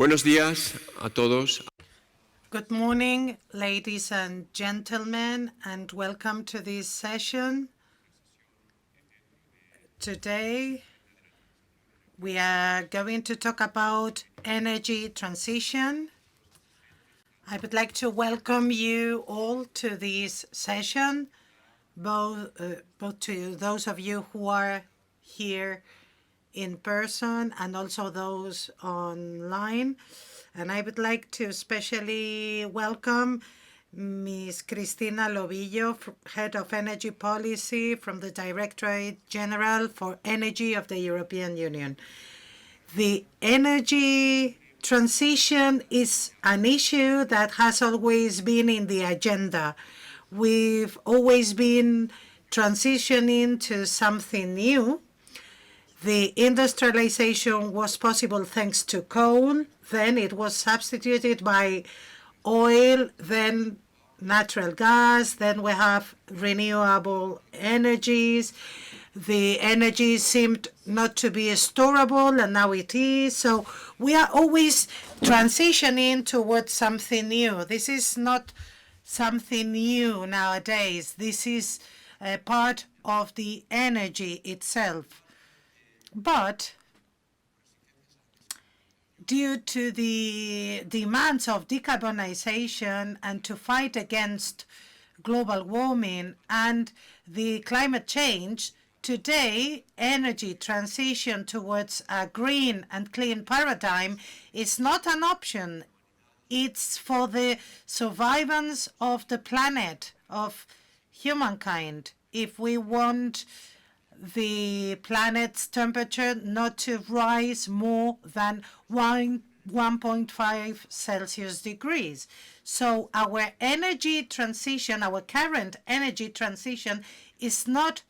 Buenos días a todos. Good morning, ladies and gentlemen, and welcome to this session. Today, we are going to talk about energy transition. I would like to welcome you all to this session, both to those of you who are here in person and also those online. And I would like to especially welcome Ms. Cristina Lobillo, Head of Energy Policy from the Directorate General for Energy of the European Union. The energy transition is an issue that has always been in the agenda. We've always been transitioning to something new. The industrialization was possible thanks to coal, then it was substituted by oil, then natural gas, then we have renewable energies. The energy seemed not to be storable, and now it is. So we are always transitioning towards something new. This is not something new nowadays. This is a part of the energy itself. But due to the demands of decarbonization and to fight against global warming and the climate change, today energy transition towards a green and clean paradigm is not an option. It's for the survivance of the planet, of humankind. If we want the planet's temperature not to rise more than 1.5 Celsius degrees. So our energy transition, our current energy transition is not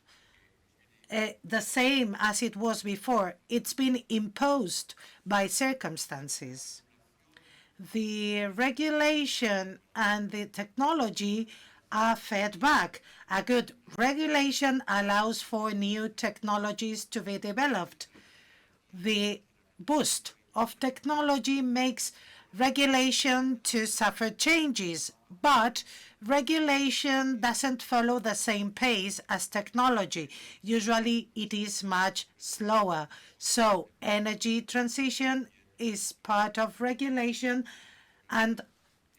the same as it was before. It's been imposed by circumstances. The regulation and the technology are fed back. A good regulation allows for new technologies to be developed. The boost of technology makes regulation to suffer changes, but regulation doesn't follow the same pace as technology. Usually it is much slower. So energy transition is part of regulation and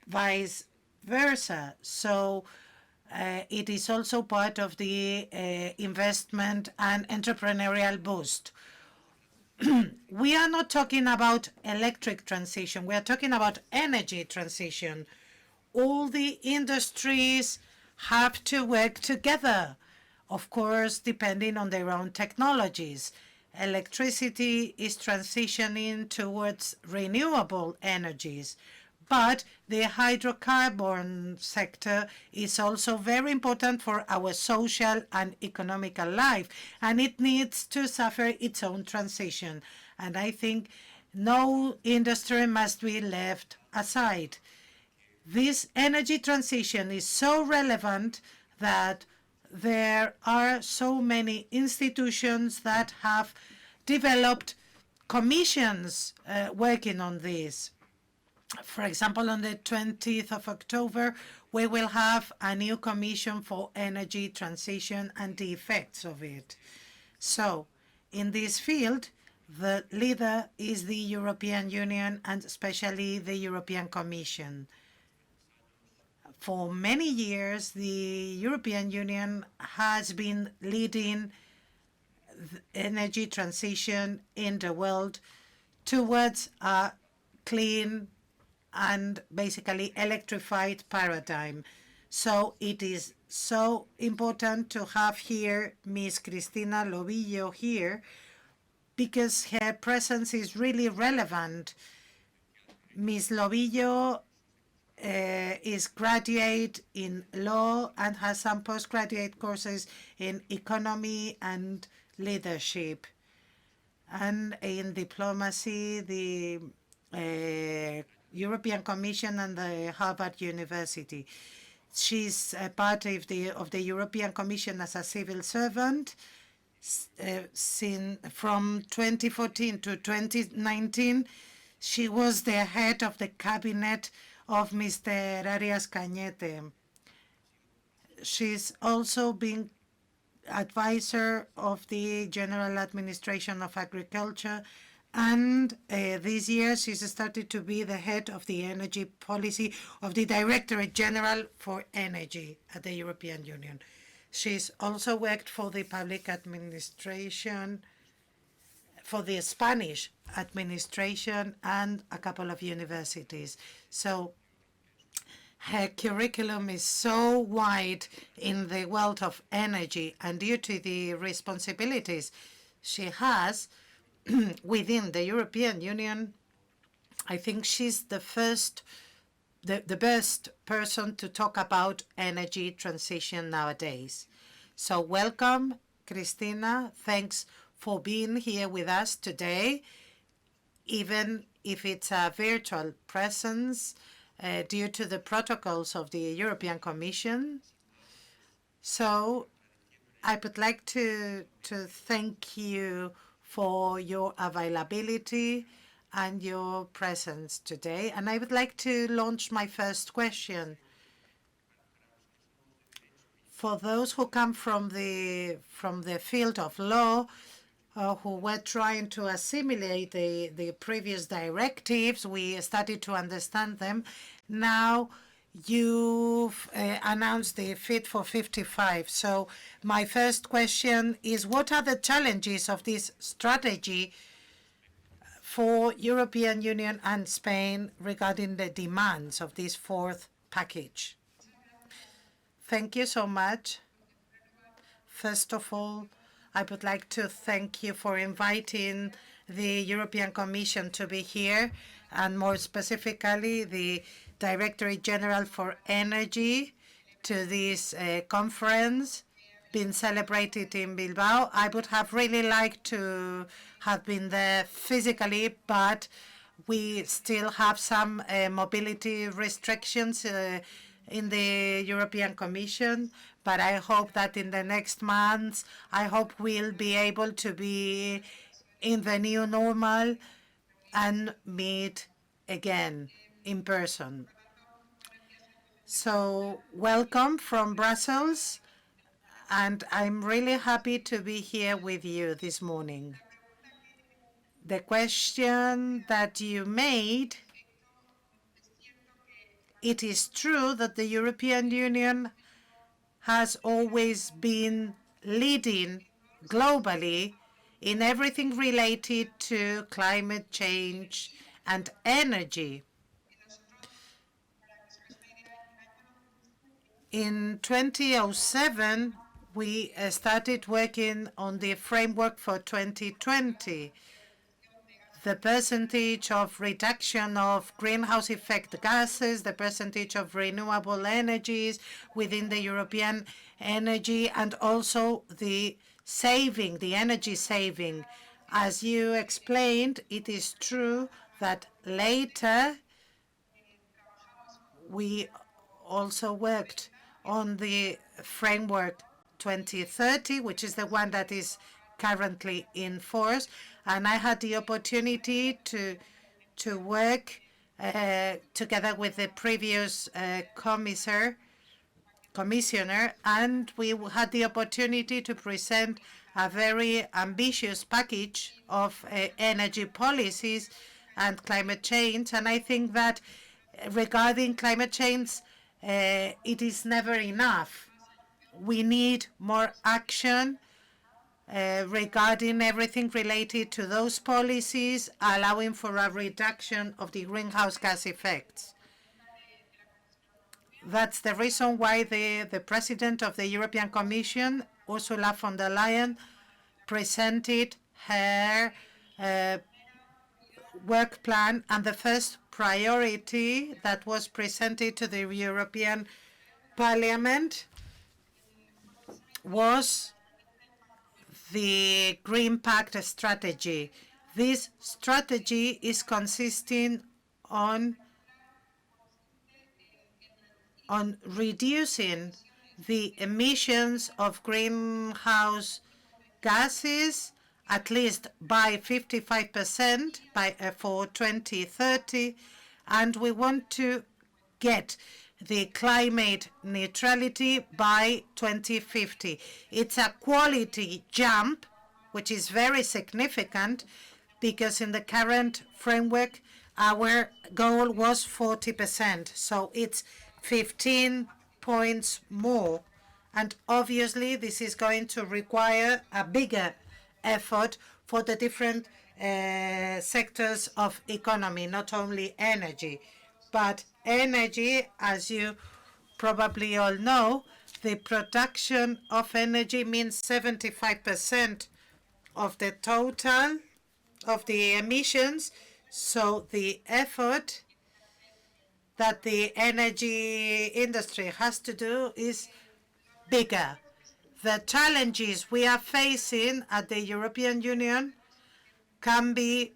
vice versa. So it is also part of the investment and entrepreneurial boost. We are not talking about electric transition. We are talking about energy transition. All the industries have to work together, of course, depending on their own technologies. Electricity is transitioning towards renewable energies. But the hydrocarbon sector is also very important for our social and economical life, and it needs to suffer its own transition. And I think no industry must be left aside. This energy transition is so relevant that there are so many institutions that have developed commissions working on this. For example, on the 20th of October, we will have a new commission for energy transition and the effects of it. So, in this field, the leader is the European Union and especially the European Commission. For many years, the European Union has been leading the energy transition in the world towards a clean and basically electrified paradigm. So it is so important to have here Ms. Cristina Lobillo here because her presence is really relevant. Ms. Lobillo is graduate in law and has some postgraduate courses in economy and leadership. And in diplomacy, the European Commission and the Harvard University. She's a part of the European Commission as a civil servant. From 2014 to 2019, She was the head of the cabinet of Mr. Arias Cañete. She's also been advisor of the General Administration of Agriculture, and this year she's started to be the head of the energy policy of the Directorate General for Energy at the European Union. She's also worked for the public administration, for the Spanish administration, and a couple of universities. So her curriculum is so wide in the world of energy, and due to the responsibilities she has within the European Union, I think she's the best person to talk about energy transition nowadays. So welcome, Cristina. Thanks for being here with us today, even if it's a virtual presence due to the protocols of the European Commission. So I would like to thank you for your availability and your presence today. And I would like to launch my first question. For those who come from the field of law, who were trying to assimilate the previous directives, we started to understand them. Now you've announced the Fit for 55. So my first question is, what are the challenges of this strategy for European Union and Spain regarding the demands of this fourth package? Thank you so much. First of all, I would like to thank you for inviting the European Commission to be here, and more specifically, the Directorate General for Energy to this conference being celebrated in Bilbao. I would have really liked to have been there physically, but we still have some mobility restrictions in the European Commission, but I hope that in the next months, I hope we'll be able to be in the new normal and meet again in person. So welcome from Brussels, and I'm really happy to be here with you this morning. The question that you made, it is true that the European Union has always been leading globally in everything related to climate change and energy. In 2007, we started working on the framework for 2020. The percentage of reduction of greenhouse effect gases, the percentage of renewable energies within the European energy, and also the saving, the energy saving. As you explained, it is true that later we also worked on the framework 2030, which is the one that is currently in force, and I had the opportunity to work together with the previous commissioner, and we had the opportunity to present a very ambitious package of energy policies and climate change. And I think that regarding climate change, it is never enough. We need more action regarding everything related to those policies, allowing for a reduction of the greenhouse gas effects. That's the reason why the President of the European Commission, Ursula von der Leyen, presented her work plan, and the first priority that was presented to the European Parliament was the Green Pact strategy. This strategy is consisting on reducing the emissions of greenhouse gases at least by 55% for 2030, and we want to get the climate neutrality by 2050. It's a quality jump, which is very significant, because in the current framework, our goal was 40%. So it's 15 points more. And obviously, this is going to require a bigger effort for the different sectors of economy, not only energy. But energy, as you probably all know, the production of energy means 75% of the total of the emissions. So the effort that the energy industry has to do is bigger. The challenges we are facing at the European Union can be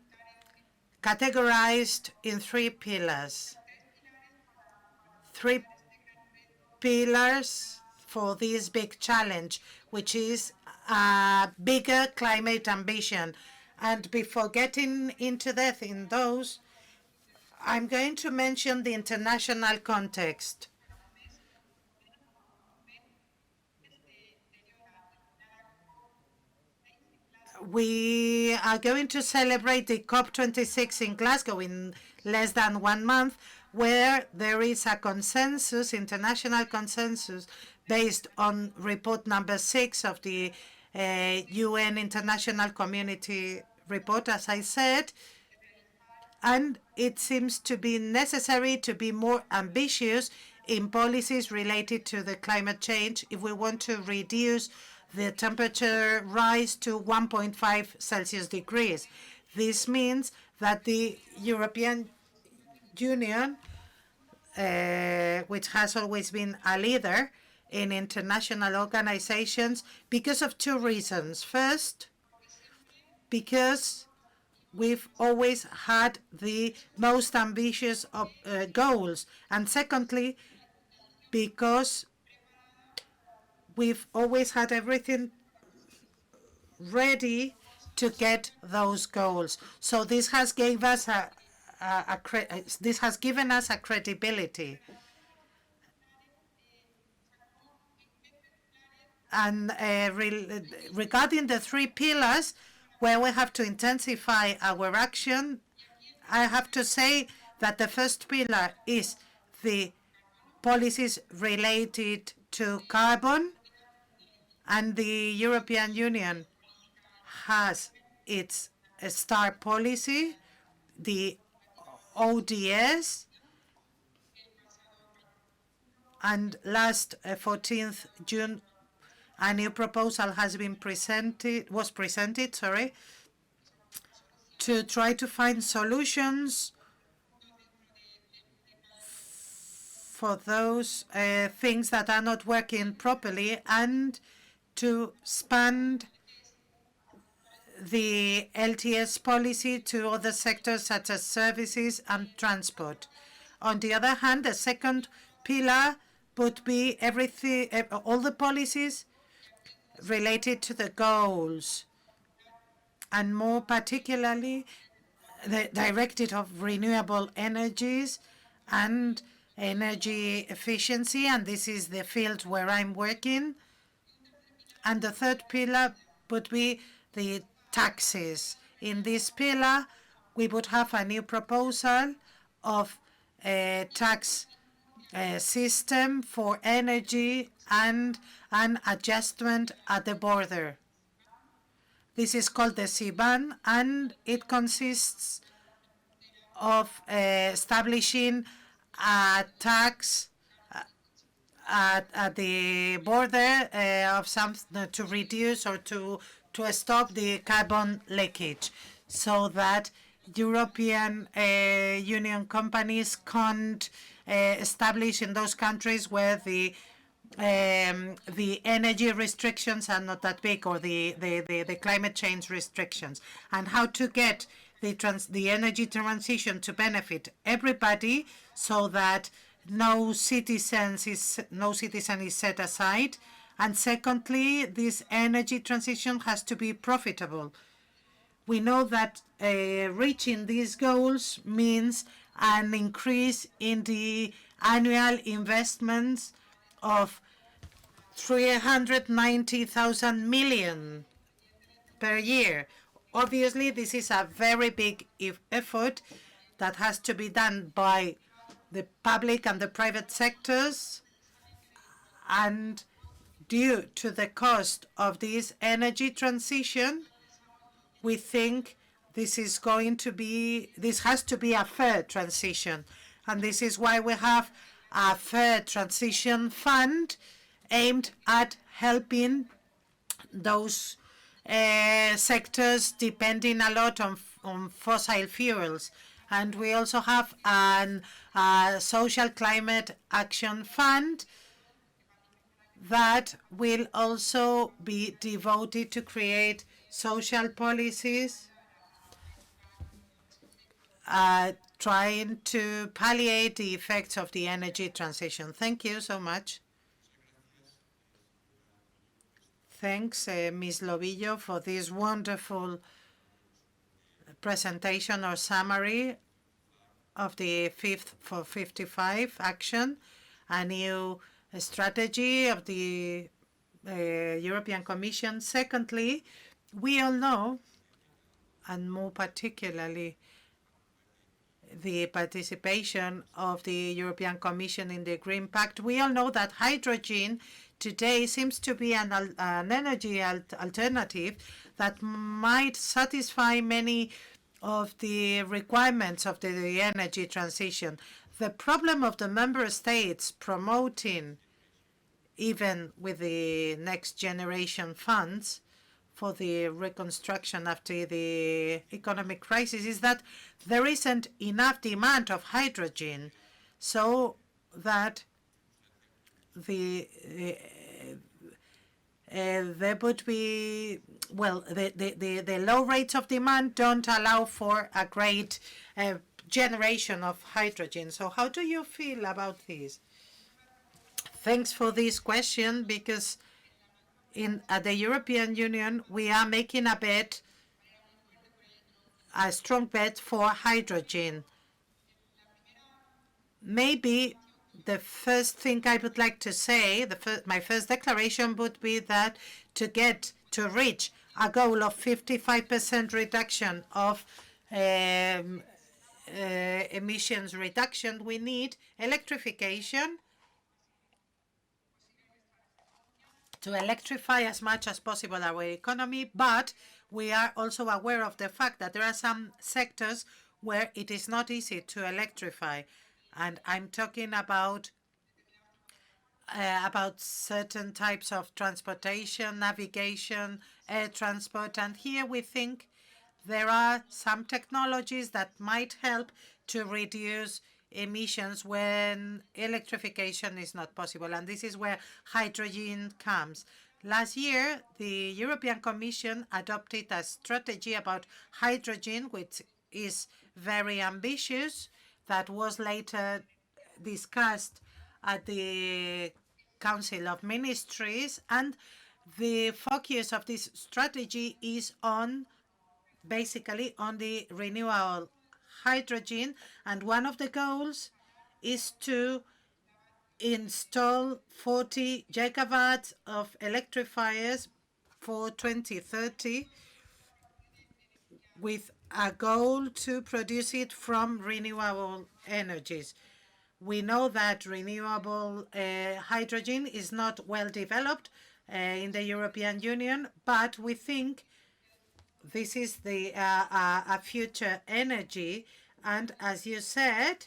categorized in three pillars. Three pillars for this big challenge, which is a bigger climate ambition. And before getting into depth in those, I'm going to mention the international context. We are going to celebrate the COP26 in Glasgow in less than 1 month, where there is a consensus, international consensus, based on report number 6 of the UN International Community report, as I said. And it seems to be necessary to be more ambitious in policies related to the climate change if we want to reduce the temperature rise to 1.5 Celsius degrees. This means that the European Union, which has always been a leader in international organizations, because of two reasons. First, because we've always had the most ambitious goals. And secondly, because we've always had everything ready to get those goals. So this has given us a credibility. And regarding the three pillars, where we have to intensify our action, I have to say that the first pillar is the policies related to carbon, and the European Union has its STAR policy, the ODS, and last 14th June, a new proposal was presented, to try to find solutions for those things that are not working properly, and to expand the LTS policy to other sectors such as services and transport. On the other hand, the second pillar would be everything, all the policies related to the goals, and more particularly the directive of renewable energies and energy efficiency, and this is the field where I'm working. And the third pillar would be the taxes. In this pillar, we would have a new proposal of a tax system for energy and an adjustment at the border. This is called the CBAN, and it consists of establishing a tax at the border of some to reduce or to stop the carbon leakage, so that European Union companies can't establish in those countries where the energy restrictions are not that big, or the climate change restrictions, and how to get the energy transition to benefit everybody, so that no citizen is set aside. And secondly, this energy transition has to be profitable, We know that reaching these goals means an increase in the annual investments of 390,000 million per year. Obviously, this is a very big effort that has to be done by the public and the private sectors, and due to the cost of this energy transition, we think this has to be a fair transition. And this is why we have a fair transition fund aimed at helping those sectors depending a lot on fossil fuels. And we also have a social climate action fund that will also be devoted to create social policies trying to palliate the effects of the energy transition. Thank you so much. Thanks, Ms. Lobillo, for this wonderful presentation or summary of the Fit for 55 action, a new strategy of the European Commission. Secondly, we all know, and more particularly the participation of the European Commission in the Green Pact, we all know that hydrogen today seems to be an energy alternative that might satisfy many of the requirements of the energy transition. The problem of the member states promoting, even with the next generation funds for the reconstruction after the economic crisis, is that there isn't enough demand of hydrogen, so that there would be, well, the low rates of demand don't allow for a great generation of hydrogen. So how do you feel about this? Thanks for this question, because at the European Union, we are making a strong bet for hydrogen. Maybe the first thing I would like to say, my first declaration would be that to reach a goal of 55% reduction of emissions reduction, we need electrification, to electrify as much as possible our economy, but we are also aware of the fact that there are some sectors where it is not easy to electrify. And I'm talking about certain types of transportation, navigation, air transport. And here we think there are some technologies that might help to reduce emissions when electrification is not possible. And this is where hydrogen comes. Last year, the European Commission adopted a strategy about hydrogen, which is very ambitious, that was later discussed at the Council of Ministries. And the focus of this strategy is basically on the renewable hydrogen, and one of the goals is to install 40 gigawatts of electrifiers for 2030, with a goal to produce it from renewable energies. We know that renewable hydrogen is not well developed in the European Union, but we think this is a future energy. And as you said,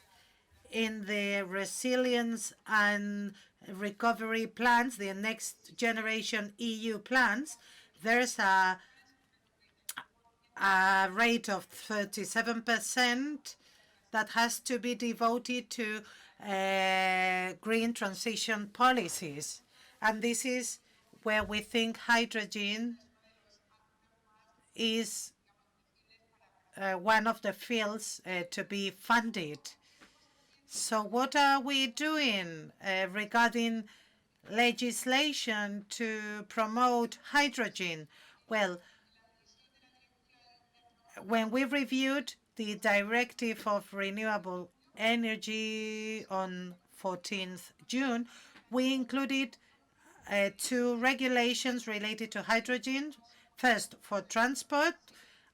in the resilience and recovery plans, the next generation EU plans, there's a rate of 37% that has to be devoted to green transition policies. And this is where we think hydrogen is one of the fields to be funded. So what are we doing regarding legislation to promote hydrogen? Well, when we reviewed the directive of renewable energy on 14th June, we included two regulations related to hydrogen. First, for transport,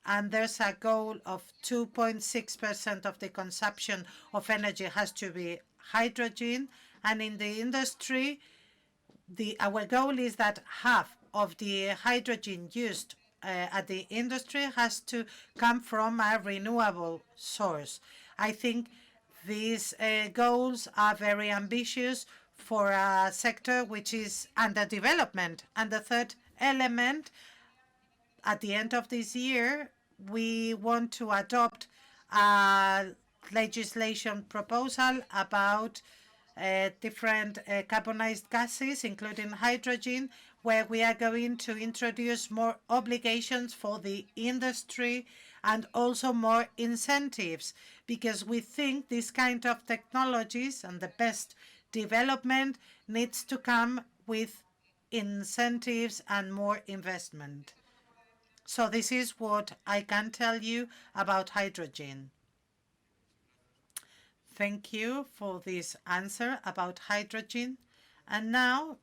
and there's a goal of 2.6% of the consumption of energy has to be hydrogen. And in the industry, our goal is that half of the hydrogen used at the industry has to come from a renewable source. I think these goals are very ambitious for a sector which is under development. And the third element, at the end of this year, we want to adopt a legislation proposal about different carbonized gases, including hydrogen, where we are going to introduce more obligations for the industry and also more incentives, because we think this kind of technologies and the best development needs to come with incentives and more investment. So this is what I can tell you about hydrogen. Thank you for this answer about hydrogen. And now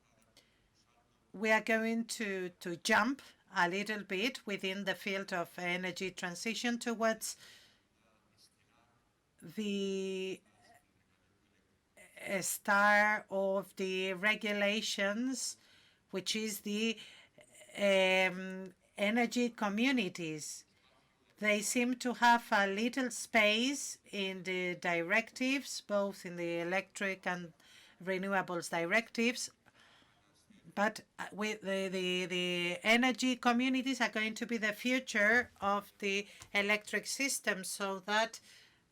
we are going to jump a little bit within the field of energy transition towards the star of the regulations, which is the energy communities. They seem to have a little space in the directives, both in the electric and renewables directives. But with the energy communities are going to be the future of the electric system, so that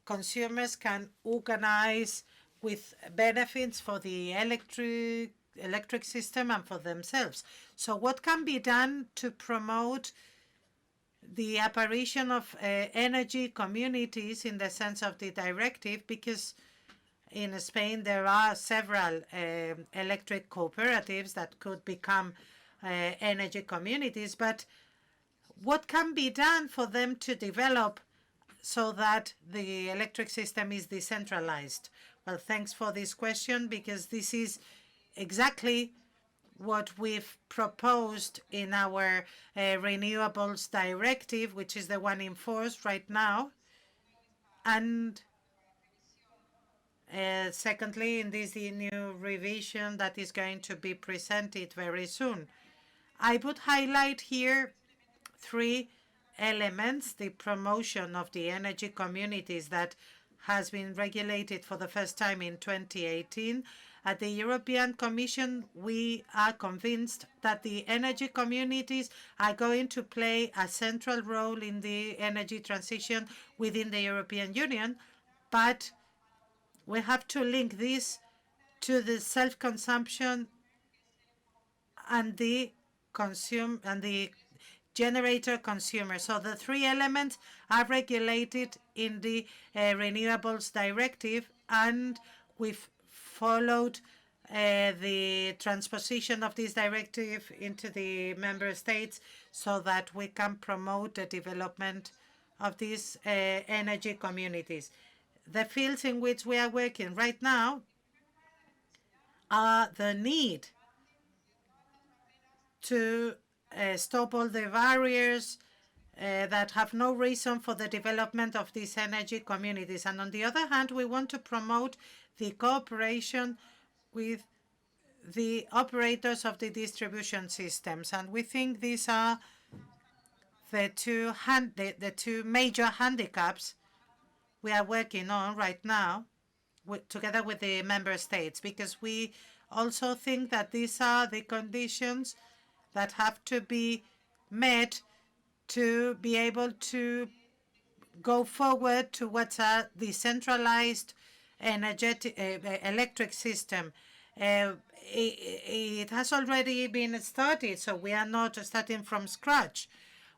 consumers can organize with benefits for the electric system and for themselves. So what can be done to promote the apparition of energy communities in the sense of the directive? Because in Spain there are several electric cooperatives that could become energy communities, but what can be done for them to develop so that the electric system is decentralized? Well, thanks for this question, because this is exactly what we've proposed in our renewables directive, which is the one in force right now. And secondly, in this new revision that is going to be presented very soon. I would highlight here three elements: the promotion of the energy communities that has been regulated for the first time in 2018. At the European Commission, we are convinced that the energy communities are going to play a central role in the energy transition within the European Union, but we have to link this to the self-consumption and the generator consumer. So the three elements are regulated in the renewables directive, and we've followed the transposition of this directive into the member states so that we can promote the development of these energy communities. The fields in which we are working right now are the need to stop all the barriers that have no reason for the development of these energy communities. And on the other hand, we want to promote the cooperation with the operators of the distribution systems. And we think these are the two major handicaps we are working on right now together with the member states, because we also think that these are the conditions that have to be met to be able to go forward towards a decentralized electric system. It has already been started, so we are not starting from scratch.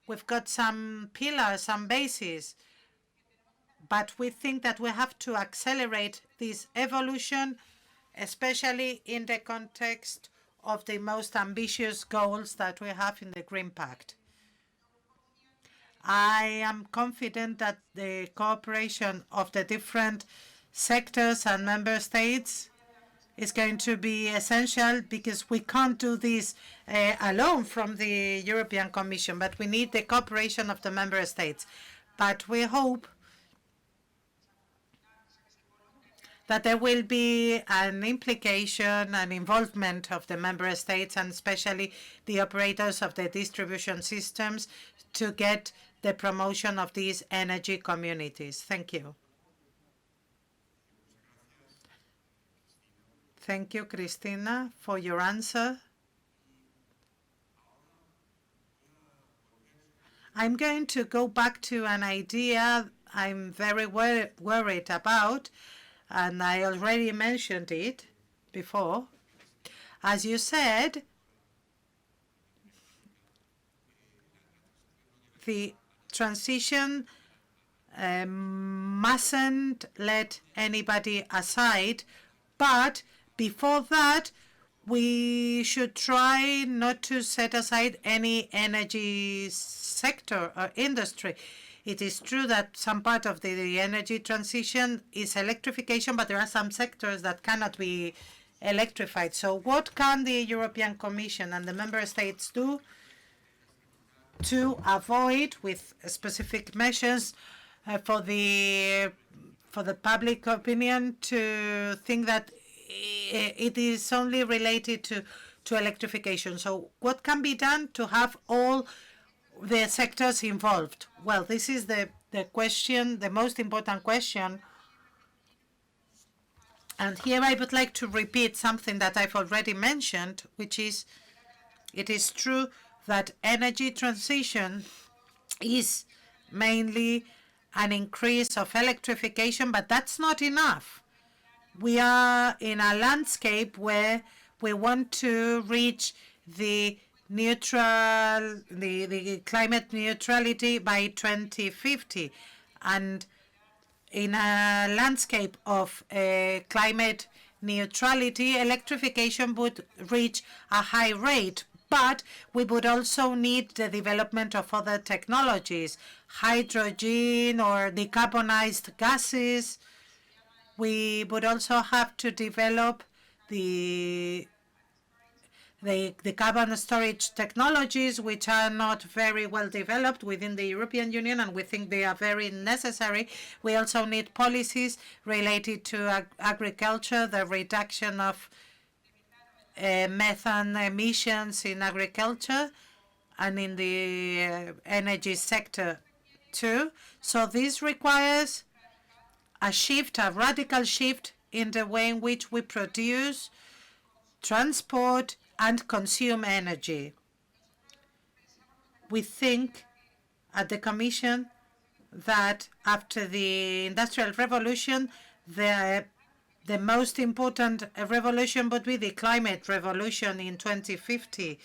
We've got some pillars, some bases, but we think that we have to accelerate this evolution, especially in the context of the most ambitious goals that we have in the Green Pact. I am confident that the cooperation of the different sectors and member states is going to be essential, because we can't do this alone from the European Commission, but we need the cooperation of the member states. But we hope that there will be an implication and involvement of the member states, and especially the operators of the distribution systems, to get the promotion of these energy communities. Thank you. Thank you, Cristina, for your answer. I'm going to go back to an idea I'm very worried about, and I already mentioned it before. As you said, the transition mustn't let anybody aside, but before that, we should try not to set aside any energy sector or industry. It is true that some part of the energy transition is electrification, but there are some sectors that cannot be electrified. So what can the European Commission and the member states do to avoid, with specific measures, for the public opinion to think that it is only related to electrification? So what can be done to have all the sectors involved? Well, this is the question, the most important question. And here I would like to repeat something that I've already mentioned, which is, it is true that energy transition is mainly an increase of electrification, but that's not enough. We are in a landscape where we want to reach the climate neutrality by 2050, and in a landscape of climate neutrality, electrification would reach a high rate, but we would also need the development of other technologies, hydrogen or decarbonized gases. We would also have to develop the carbon storage technologies, which are not very well developed within the European Union, and we think they are very necessary. We also need policies related to agriculture, the reduction of methane emissions in agriculture and in the energy sector too. So this requires a shift, a radical shift in the way in which we produce, transport, and consume energy. We think at the Commission that after the Industrial Revolution, the most important revolution would be the climate revolution in 2050.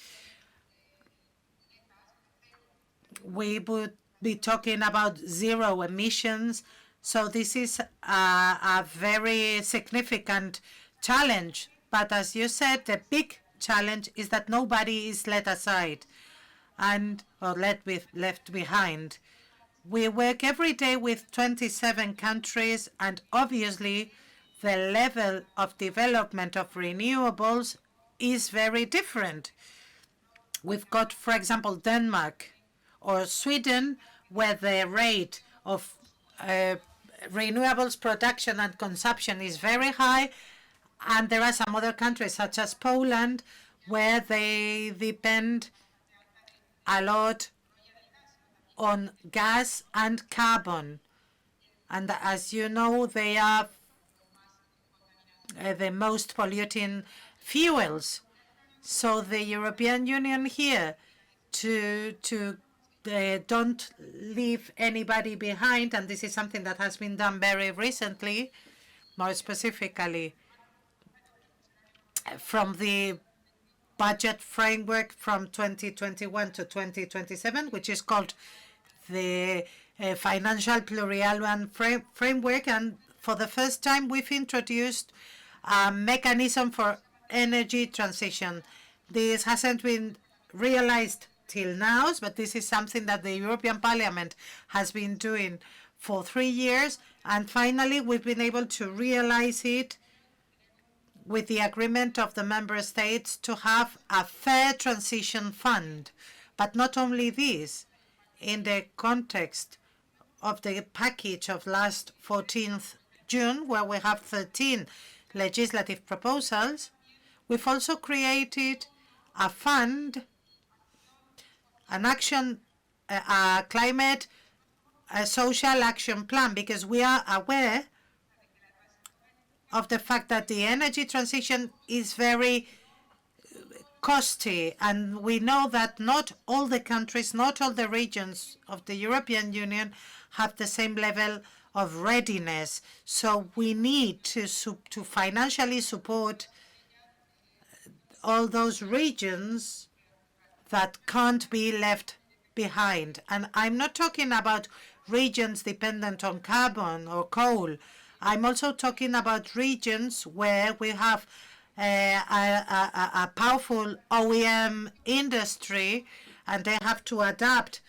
We would be talking about zero emissions. So this is a very significant challenge. But as you said, the big challenge is that nobody is let aside or left behind. We work every day with 27 countries, and obviously the level of development of renewables is very different. We've got, for example, Denmark or Sweden, where the rate of renewables production and consumption is very high, and there are some other countries, such as Poland, where they depend a lot on gas and carbon. And as you know, they are the most polluting fuels. So the European Union here don't leave anybody behind, and this is something that has been done very recently, more specifically from the budget framework from 2021 to 2027, which is called the Financial Pluriannual Framework. And for the first time, we've introduced a mechanism for energy transition. This hasn't been realized till now, but this is something that the European Parliament has been doing for 3 years, and finally we've been able to realize it with the agreement of the member states to have a fair transition fund. But not only this, in the context of the package of last 14th June, where we have 13 legislative proposals, we've also created a fund, an action, a climate, a social action plan, because we are aware of the fact that the energy transition is very costly, and we know that not all the countries, not all the regions of the European Union have the same level of readiness. So we need to financially support all those regions that can't be left behind. And I'm not talking about regions dependent on carbon or coal. I'm also talking about regions where we have a powerful OEM industry, and they have to adapt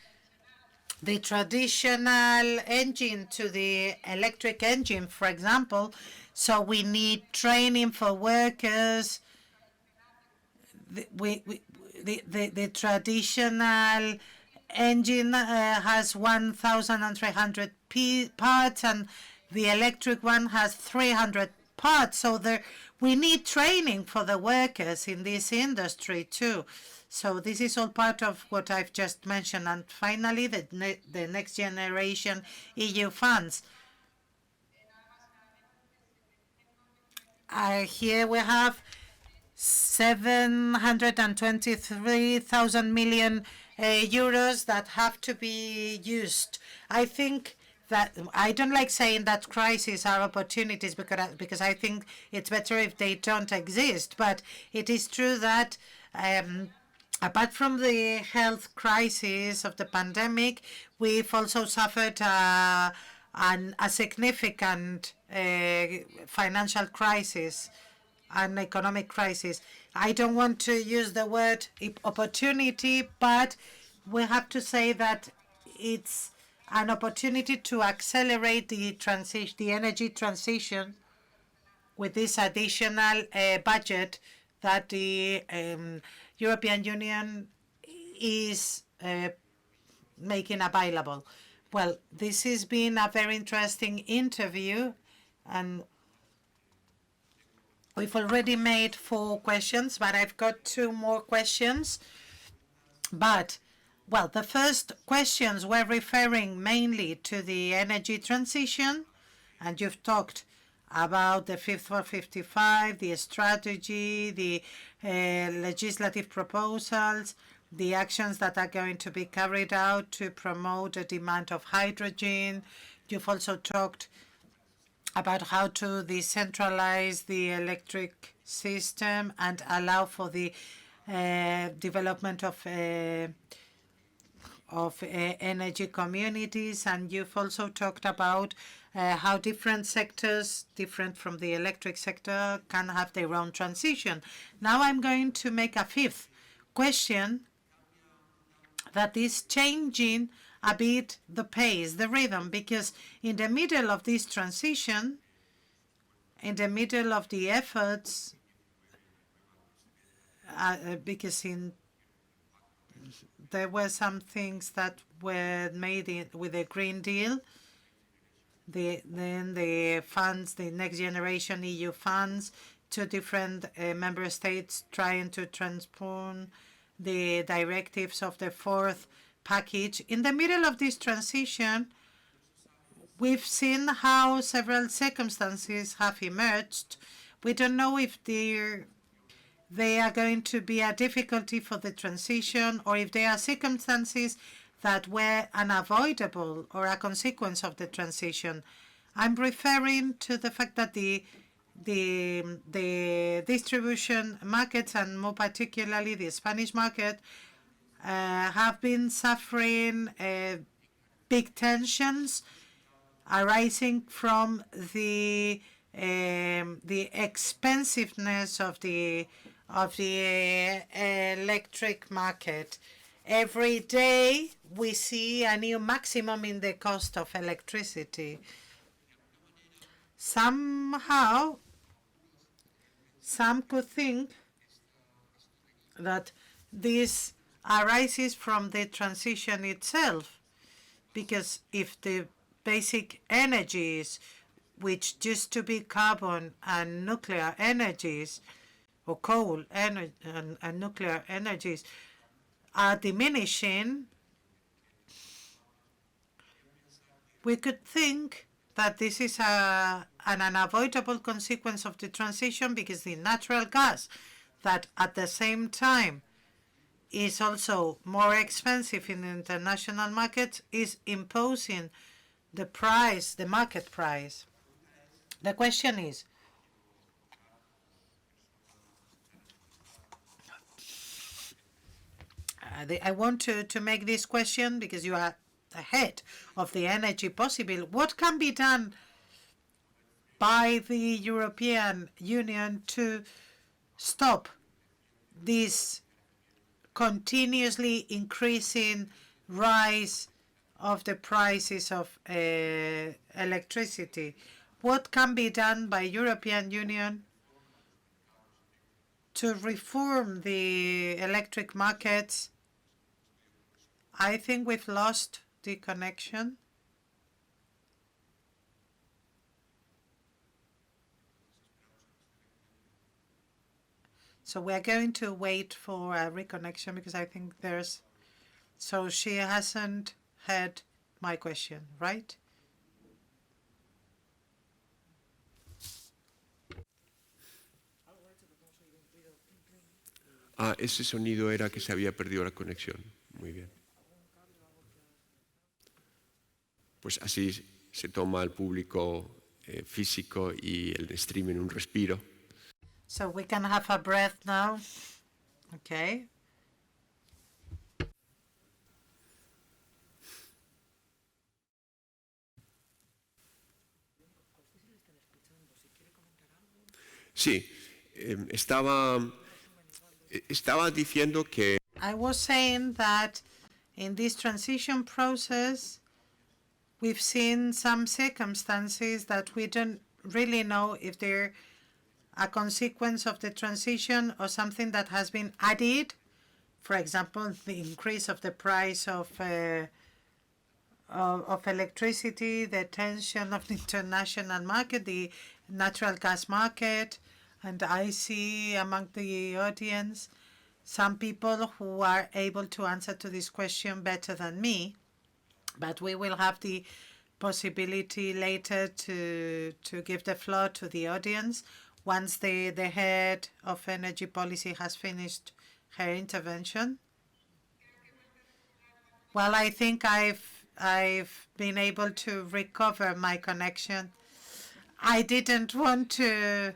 the traditional engine to the electric engine, for example. So we need training for workers. The traditional engine has 1,300 parts, and the electric one has 300 parts. So we need training for the workers in this industry too. So this is all part of what I've just mentioned. And finally, the next generation EU funds. Here we have 723,000 million euros that have to be used. I think that I don't like saying that crises are opportunities, because I think it's better if they don't exist. But it is true that apart from the health crisis of the pandemic, we've also suffered a significant financial crisis, an economic crisis. I don't want to use the word opportunity, but we have to say that it's an opportunity to accelerate the energy transition with this additional budget that the European Union is making available. Well, this has been a very interesting interview, and we've already made 4 questions, but I've got 2 more questions. But, well, the first questions were referring mainly to the energy transition, and you've talked about the Fit for 55, the strategy, the legislative proposals, the actions that are going to be carried out to promote the demand of hydrogen. You've also talked about how to decentralize the electric system and allow for the development of energy communities. And you've also talked about how different sectors, different from the electric sector, can have their own transition. Now I'm going to make a 5th question that is changing a bit the pace, the rhythm, because in the middle of this transition, in the middle of the efforts, because there were some things that were made with the Green Deal, then the funds, the next generation EU funds, 2 different member states trying to transform the directives of the 4th package. In the middle of this transition, we've seen how several circumstances have emerged. We don't know if they are going to be a difficulty for the transition, or if they are circumstances that were unavoidable or a consequence of the transition. I'm referring to the fact that the distribution markets, and more particularly the Spanish market, have been suffering big tensions arising from the expensiveness of the electric market. Every day we see a new maximum in the cost of electricity. Somehow, some could think that this arises from the transition itself, because if the basic energies, which used to be carbon and nuclear energies, or coal and nuclear energies, are diminishing, we could think that this is an unavoidable consequence of the transition, because the natural gas, that at the same time is also more expensive in the international market, is imposing the price, the market price. The question is, I want to make this question because you are ahead of the energy possible. What can be done by the European Union to stop this continuously increasing rise of the prices of electricity? What can be done by European Union to reform the electric markets? I think we've lost the connection. So we're going to wait for a reconnection, because I think there's, so she hasn't heard my question, right? Ah, ese sonido era que se había perdido la conexión. Muy bien. Pues así se toma el público físico y el streaming un respiro. So we can have a breath now. Okay. Sí, estaba diciendo que I was saying that in this transition process, we've seen some circumstances that we don't really know if they're a consequence of the transition or something that has been added. For example, the increase of the price of electricity, the tension of the international market, the natural gas market. And I see among the audience some people who are able to answer to this question better than me, but we will have the possibility later to give the floor to the audience once the head of energy policy has finished her intervention. Well, I think I've been able to recover my connection. I didn't want to.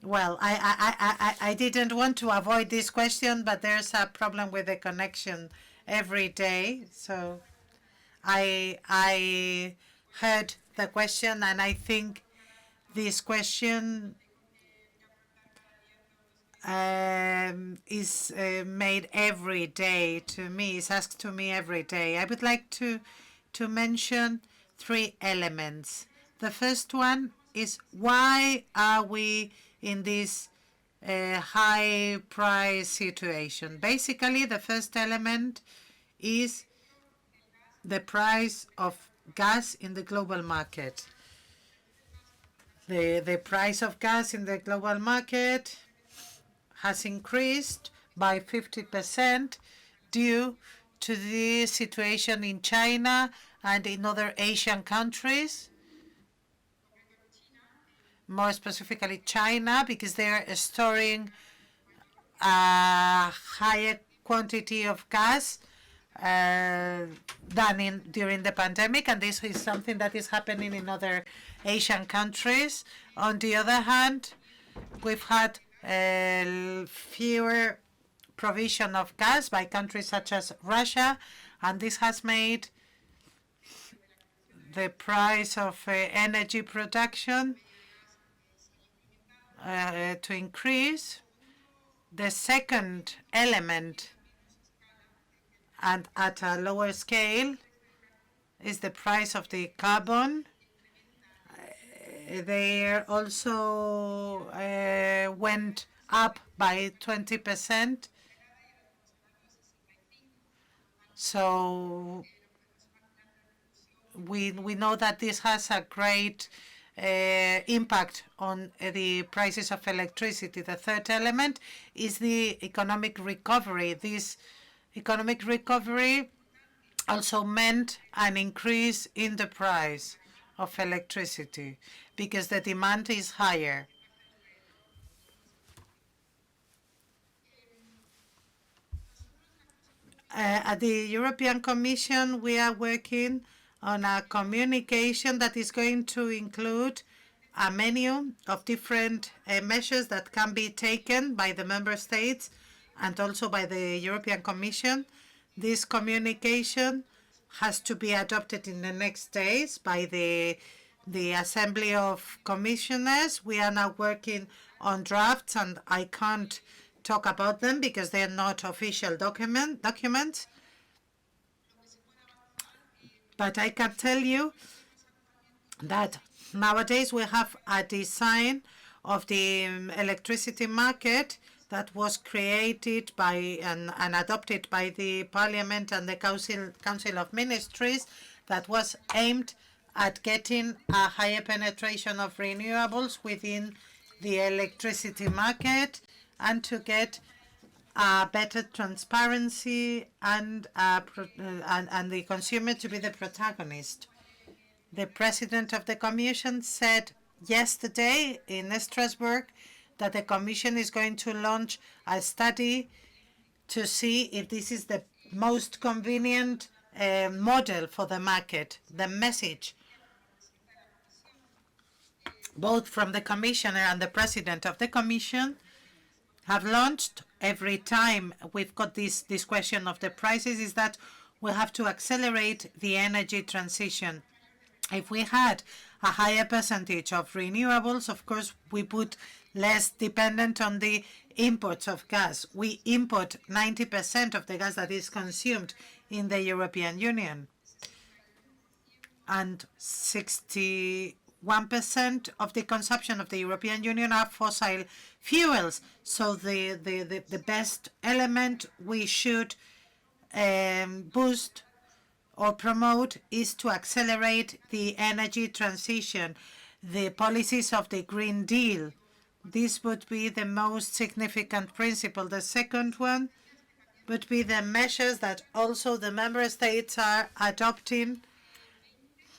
Well, I didn't want to avoid this question, but there's a problem with the connection every day. So I heard the question, and I think this question is made every day to me, is asked to me every day. I would like to mention three elements. The first one is, why are we in this high price situation? Basically, the first element is the price of gas in the global market. The price of gas in the global market has increased by 50% due to the situation in China and in other Asian countries, more specifically China, because they're storing a higher quantity of gas than during the pandemic, and this is something that is happening in other Asian countries. On the other hand, we've had fewer provision of gas by countries such as Russia, and this has made the price of energy production to increase. The second element and at a lower scale is the price of the carbon. They also went up by 20%. So we know that this has a great impact on the prices of electricity. The third element is the economic recovery. This economic recovery also meant an increase in the price of electricity because the demand is higher. At the European Commission, we are working on a communication that is going to include a menu of different measures that can be taken by the member states and also by the European Commission. This communication has to be adopted in the next days by the Assembly of Commissioners. We are now working on drafts, and I can't talk about them because they are not official documents. But I can tell you that nowadays we have a design of the electricity market that was created by and adopted by the Parliament and the Council of Ministries that was aimed at getting a higher penetration of renewables within the electricity market and to get better transparency and the consumer to be the protagonist. The President of the Commission said yesterday in Strasbourg that the Commission is going to launch a study to see if this is the most convenient model for the market. The message, both from the Commissioner and the President of the Commission, have launched every time we've got this question of the prices, is that we have to accelerate the energy transition. If we had a higher percentage of renewables, of course, we would less dependent on the imports of gas. We import 90% of the gas that is consumed in the European Union, and 61% of the consumption of the European Union are fossil fuels. So the best element we should boost or promote is to accelerate the energy transition, the policies of the Green Deal. This would be the most significant principle. The second one would be the measures that also the member states are adopting.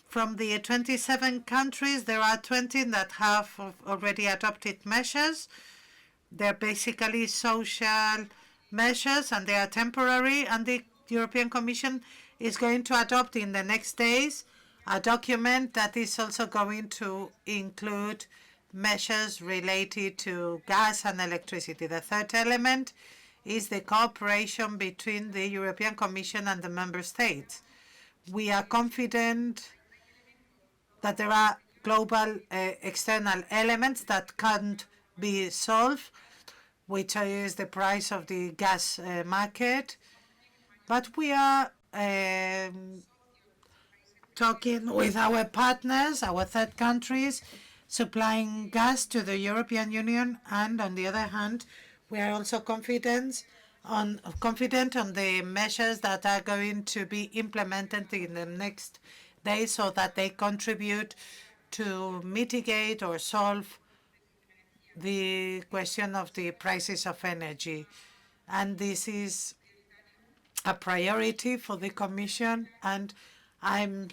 From the 27 countries, there are 20 that have already adopted measures. They're basically social measures and they are temporary, and the European Commission is going to adopt in the next days a document that is also going to include measures related to gas and electricity. The third element is the cooperation between the European Commission and the member states. We are confident that there are global external elements that can't be solved, which is the price of the gas market. But we are talking with our partners, our third countries, supplying gas to the European Union, and on the other hand, we are also confident on the measures that are going to be implemented in the next days so that they contribute to mitigate or solve the question of the prices of energy. And this is a priority for the Commission, and I'm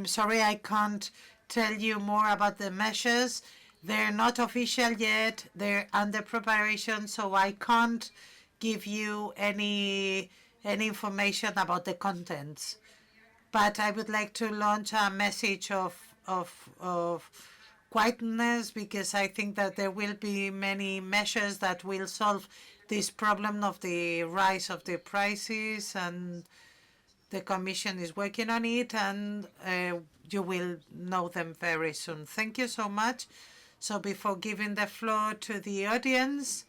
sorry I can't tell you more about the measures. They're not official yet. They're under preparation, so I can't give you any information about the contents. But I would like to launch a message of quietness, because I think that there will be many measures that will solve this problem of the rise of the prices, and the Commission is working on it, and you will know them very soon. Thank you so much. So before giving the floor to the audience,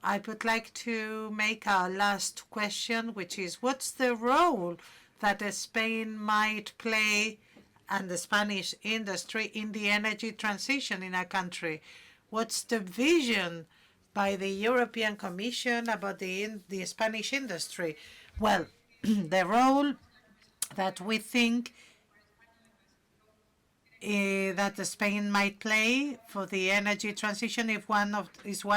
I would like to make a last question, which is, what's the role that Spain might play and the Spanish industry in the energy transition in our country? What's the vision by the European Commission about the Spanish industry? Well, the role that we think that Spain might play for the energy transition is one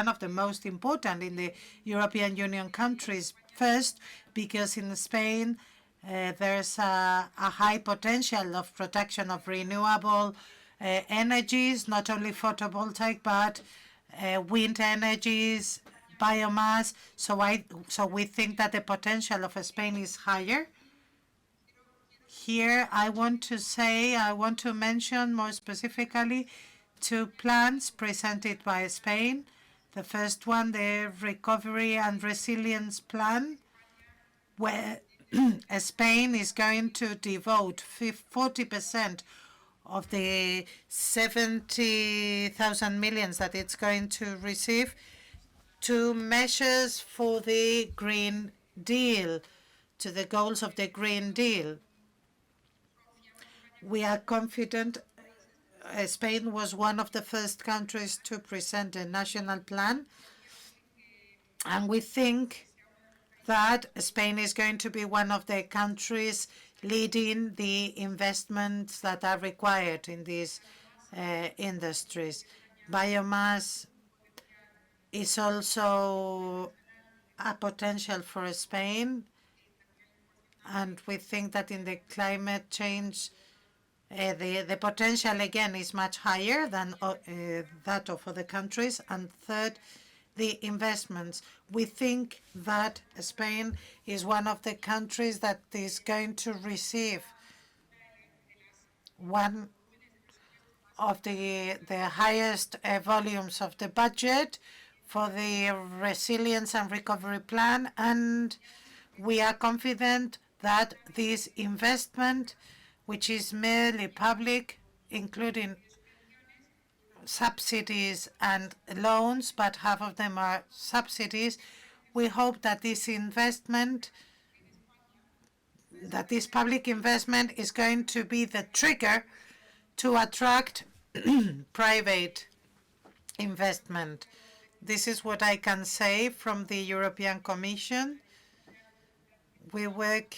of the most important in the European Union countries. First, because in Spain there's a high potential of production of renewable energies, not only photovoltaic, but wind energies, biomass. So we think that the potential of Spain is higher. Here, I want to mention more specifically two plans presented by Spain. The first one, the Recovery and Resilience Plan, where Spain is going to devote 40% of the 70,000 millions that it's going to receive to measures for the Green Deal, to the goals of the Green Deal. We are confident. Spain was one of the first countries to present a national plan, and we think that Spain is going to be one of the countries leading the investments that are required in these industries. Biomass is also a potential for Spain, and we think that in the climate change the potential again is much higher than that of other countries. And third, the investments. We think that Spain is one of the countries that is going to receive one of the highest volumes of the budget for the Resilience and Recovery Plan, and we are confident that this investment, which is merely public, including subsidies and loans, but half of them are subsidies. We hope that this investment, that this public investment is going to be the trigger to attract private investment. This is what I can say from the European Commission. We work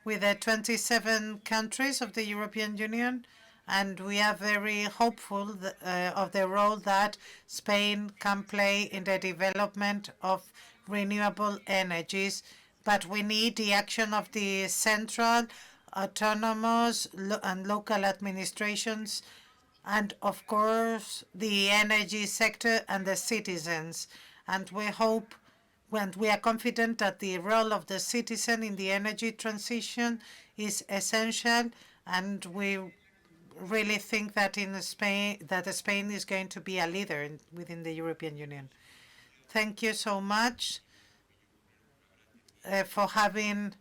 with the 27 countries of the European Union, and we are very hopeful of the role that Spain can play in the development of renewable energies. But we need the action of the central, autonomous, and local administrations, and of course the energy sector and the citizens. And we hope, when we are confident that the role of the citizen in the energy transition is essential, and we really think that Spain is going to be a leader within the European Union. Thank you so much for having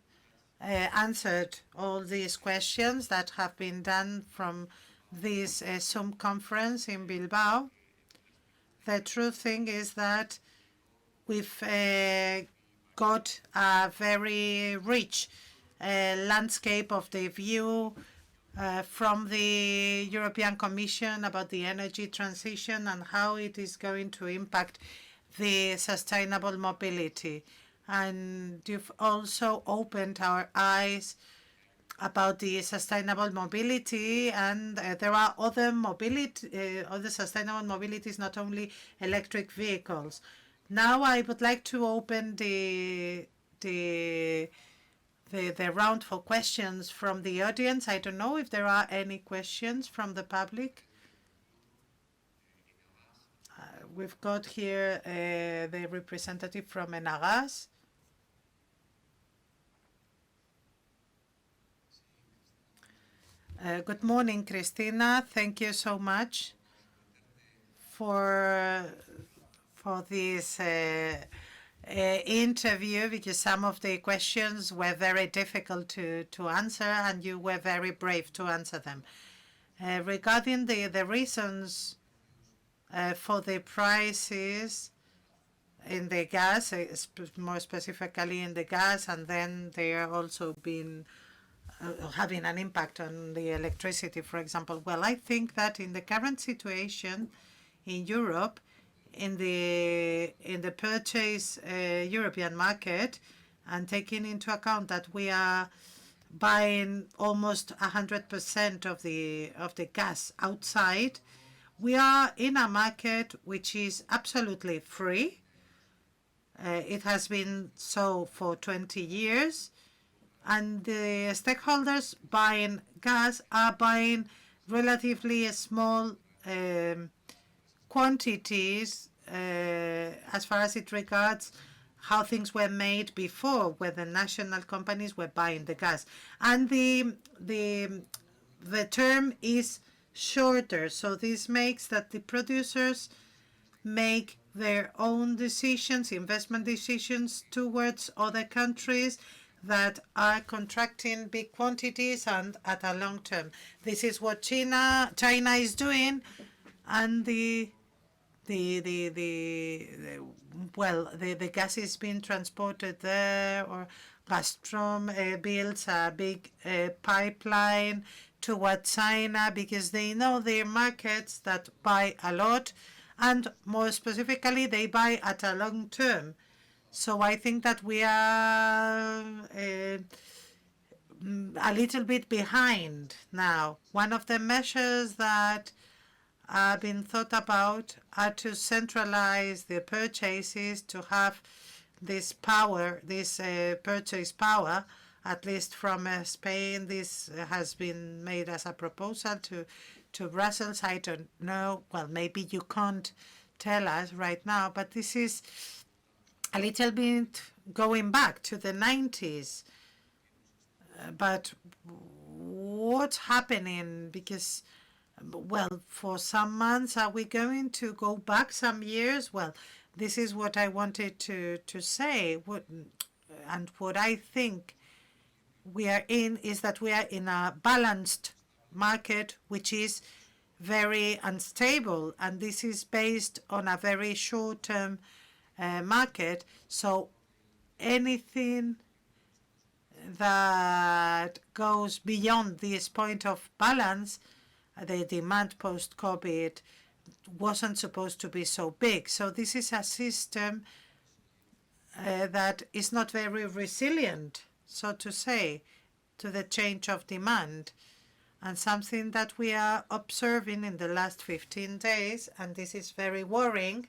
answered all these questions that have been done from this Zoom conference in Bilbao. The true thing is that we've got a very rich landscape of the view from the European Commission about the energy transition and how it is going to impact the sustainable mobility. And you've also opened our eyes about the sustainable mobility, and there are other sustainable mobilities, not only electric vehicles. Now I would like to open the round for questions from the audience. I don't know if there are any questions from the public. We've got here the representative from Enagas. Good morning, Cristina. Thank you so much for this interview, because some of the questions were very difficult to answer, and you were very brave to answer them. Regarding the reasons for the prices in the gas, more specifically in the gas, and then they are also been having an impact on the electricity, for example. Well, I think that in the current situation in Europe, in the purchase European market, and taking into account that we are buying almost 100% of the gas outside, we are in a market which is absolutely free. It has been so for 20 years, and the stakeholders buying gas are buying relatively small quantities as far as it regards how things were made before, where the national companies were buying the gas. And the term is shorter, so this makes that the producers make their own decisions, investment decisions towards other countries that are contracting big quantities and at a long term. This is what China is doing, and the gas is being transported there, or Gazprom builds a big pipeline towards China because they know their markets that buy a lot, and more specifically, they buy at a long term. So I think that we are a little bit behind now. One of the measures that have been thought about are to centralize the purchases, to have this power, this purchase power, at least from Spain. This has been made as a proposal to Brussels. I don't know. Well, maybe you can't tell us right now, but this is a little bit going back to the 90s. But what's happening? Because, well, for some months, are we going to go back some years? Well, this is what I wanted to say. What I think we are in is that we are in a balanced market, which is very unstable, and this is based on a very short-term market. So anything that goes beyond this point of balance, the demand post-COVID, wasn't supposed to be so big. So this is a system that is not very resilient, so to say, to the change of demand. And something that we are observing in the last 15 days, and this is very worrying,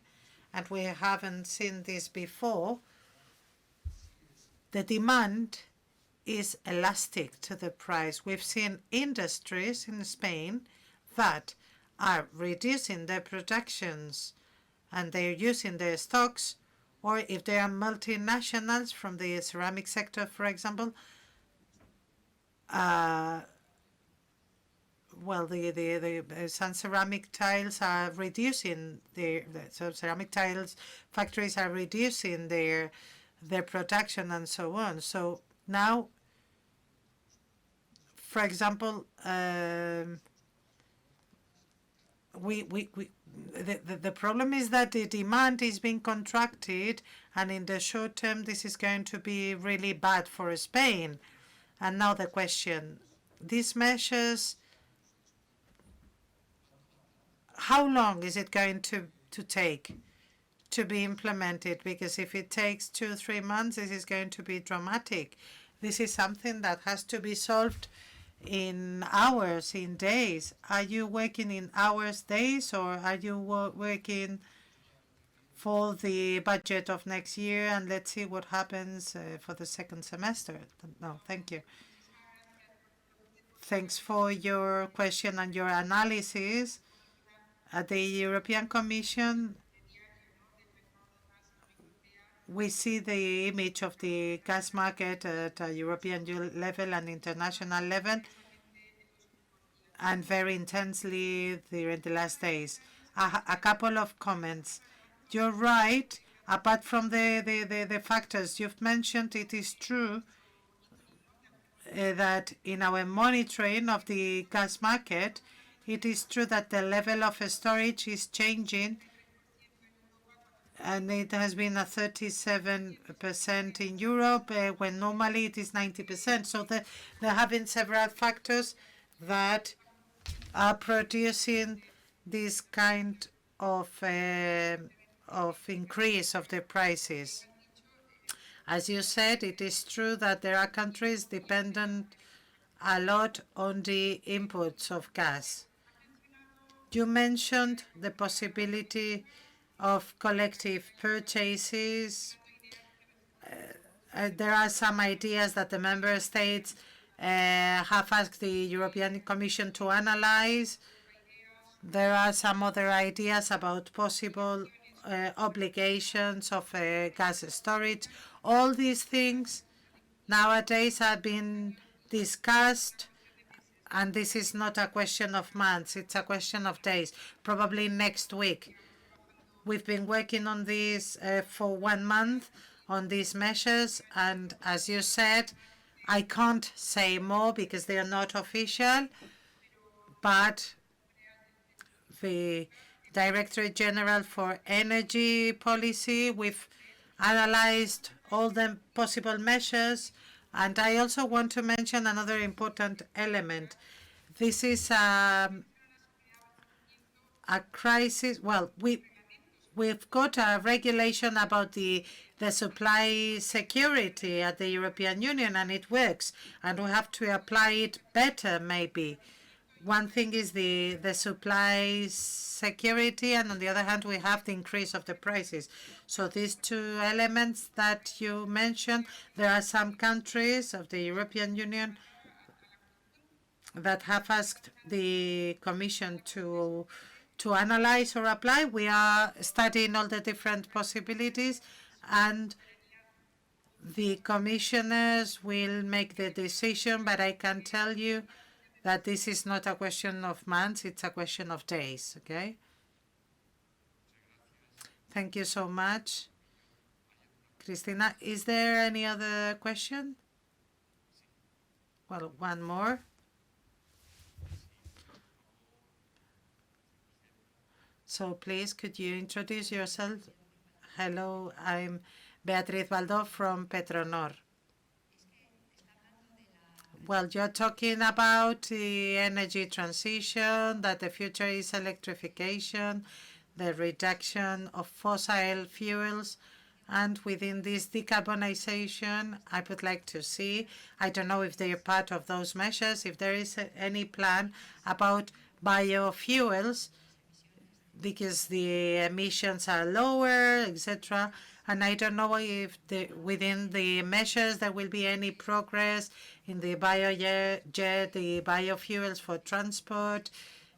and we haven't seen this before, the demand is elastic to the price. We've seen industries in Spain that are reducing their productions and they're using their stocks, or if they are multinationals from the ceramic sector, for example, well, some ceramic tiles are reducing so ceramic tiles factories are reducing their production and so on. So now, for example, the problem is that the demand is being contracted, and in the short term, this is going to be really bad for Spain. And now the question, these measures, how long is it going to take to be implemented? Because if it takes 2 or 3 months, this is going to be dramatic. This is something that has to be solved in hours, in days. Are you working in hours, days, or are you working for the budget of next year, and let's see what happens for the second semester? No, thank you. Thanks for your question and your analysis. At the European Commission, we see the image of the gas market at a European level and international level, and very intensely during the last days. A couple of comments. You're right. Apart from the factors you've mentioned, it is true that in our monitoring of the gas market, it is true that the level of storage is changing and it has been a 37% in Europe, when normally it is 90%. So there have been several factors that are producing this kind of increase of the prices. As you said, it is true that there are countries dependent a lot on the imports of gas. You mentioned the possibility of collective purchases. There are some ideas that the member states have asked the European Commission to analyze. There are some other ideas about possible obligations of gas storage. All these things nowadays are being discussed, and this is not a question of months, it's a question of days, probably next week. We've been working on this for 1 month, on these measures, and as you said, I can't say more because they are not official, but the Directorate General for Energy Policy, we've analyzed all the possible measures, and I also want to mention another important element. This is a crisis. Well, we've got a regulation about the supply security at the European Union, and it works, and we have to apply it better, maybe. One thing is the supply security, and on the other hand, we have the increase of the prices. So these two elements that you mentioned, there are some countries of the European Union that have asked the Commission to analyze or apply. We are studying all the different possibilities, and the commissioners will make the decision, but I can tell you that this is not a question of months, it's a question of days, okay? Thank you so much. Cristina, is there any other question? Well, one more. So please, could you introduce yourself? Hello, I'm Beatriz Baldó from Petronor. Well, you're talking about the energy transition, that the future is electrification, the reduction of fossil fuels, and within this decarbonization, I would like to see, I don't know if they're part of those measures, if there is any plan about biofuels, because the emissions are lower, etc. And I don't know if within the measures there will be any progress in the biojet, the biofuels for transport,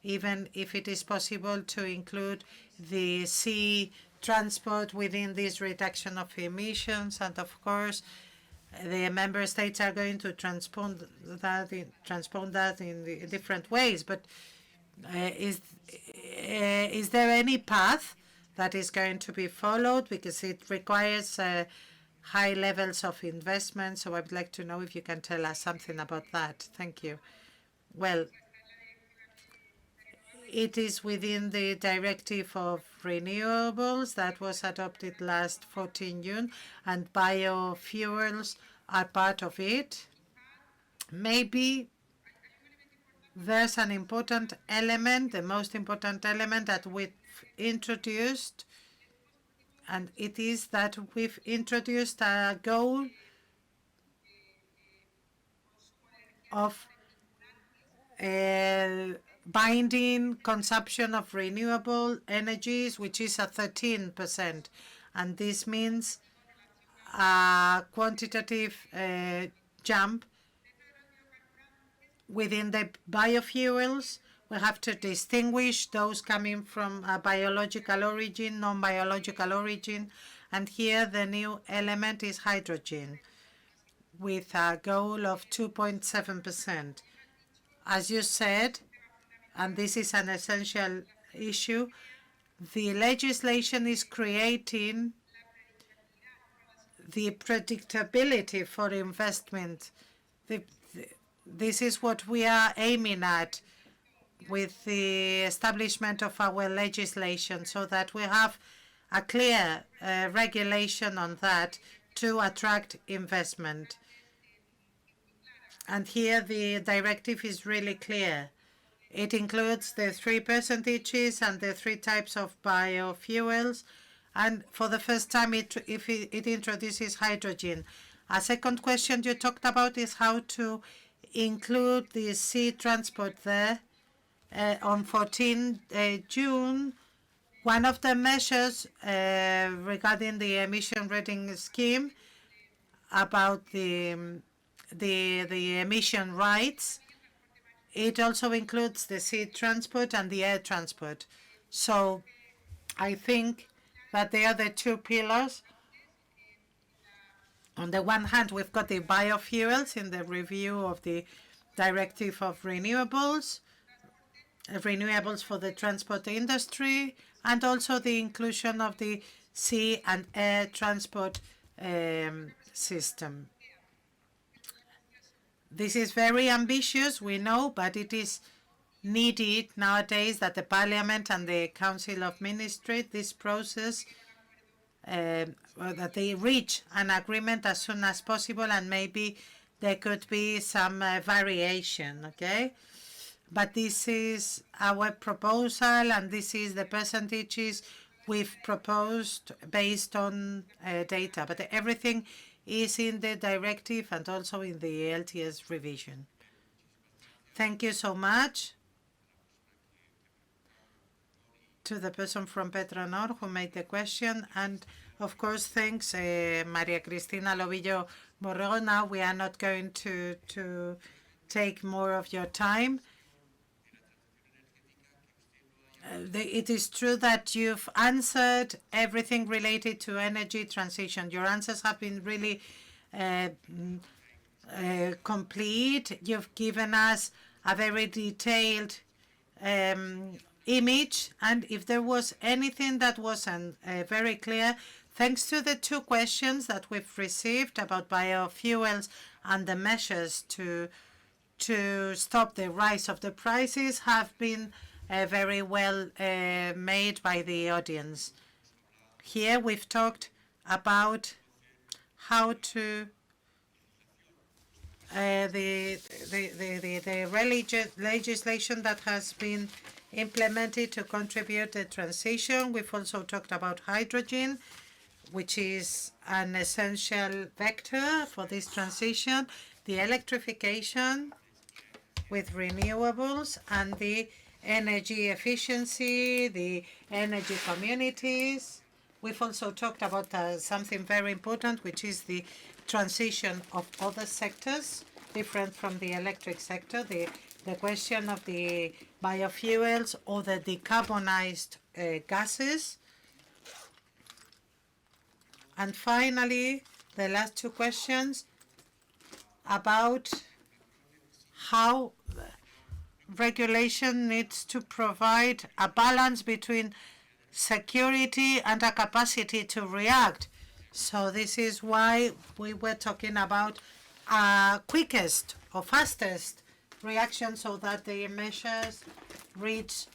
even if it is possible to include the sea transport within this reduction of emissions. And of course, the member states are going to transpond that in different ways. But is there any path that is going to be followed, because it requires high levels of investment? So I would like to know if you can tell us something about that. Thank you. Well, it is within the directive of renewables that was adopted last 14 June, and biofuels are part of it. Maybe there's an important element, the most important element that we've introduced, and it is that we've introduced a goal of binding consumption of renewable energies, which is a 13%. And this means a quantitative jump. Within the biofuels, we have to distinguish those coming from a biological origin, non-biological origin, and here the new element is hydrogen, with a goal of 2.7%. As you said, and this is an essential issue, the legislation is creating the predictability for investment. This is what we are aiming at with the establishment of our legislation, so that we have a clear regulation on that to attract investment. And here the directive is really clear. It includes the 3% and the 3 types of biofuels. And for the first time, it introduces hydrogen. A second question you talked about is how to include the sea transport there. On 14 June, one of the measures regarding the emission rating scheme about the emission rights, it also includes the sea transport and the air transport. So I think that they are the two pillars. On the one hand, we've got the biofuels in the review of the directive of renewables for the transport industry, and also the inclusion of the sea and air transport system. This is very ambitious, we know, but it is needed nowadays that the Parliament and the Council of Ministry, this process, that they reach an agreement as soon as possible, and maybe there could be some variation, okay? But this is our proposal, and this is the percentages we've proposed based on data. But everything is in the directive and also in the LTS revision. Thank you so much to the person from Petronor who made the question. And of course, thanks, Maria Cristina Lobillo Borrego. Now we are not going to take more of your time. It is true that you've answered everything related to energy transition. Your answers have been really complete. You've given us a very detailed image, and if there was anything that wasn't very clear, thanks to the 2 questions that we've received about biofuels and the measures to stop the rise of the prices have been very well made by the audience. Here we've talked about how to the legislation that has been implemented to contribute to the transition. We've also talked about hydrogen, which is an essential vector for this transition, the electrification with renewables, and the energy efficiency, the energy communities. We've also talked about something very important, which is the transition of other sectors different from the electric sector, the question of the biofuels or the decarbonized gases. And finally, the last 2 questions about how regulation needs to provide a balance between security and a capacity to react. So this is why we were talking about quickest or fastest reaction, so that the measures reach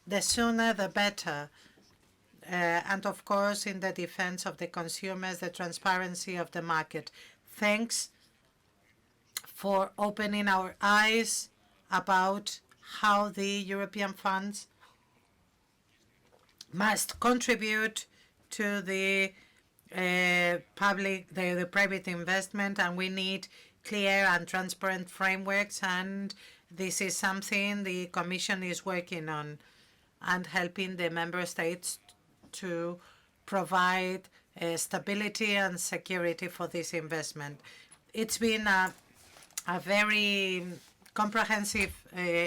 the sooner the better. And of course, in the defense of the consumers, the transparency of the market. Thanks for opening our eyes about how the European funds must contribute to the private investment, and we need clear and transparent frameworks, and this is something the Commission is working on and helping the member states to provide stability and security for this investment. It's been a very comprehensive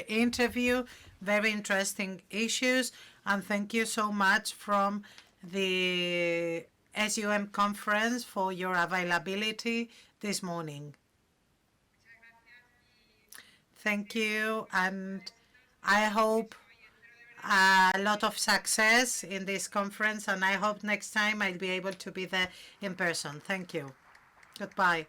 interview, very interesting issues, and thank you so much from the SUM conference for your availability this morning. Thank you, and I hope a lot of success in this conference, and I hope next time I'll be able to be there in person. Thank you. Goodbye.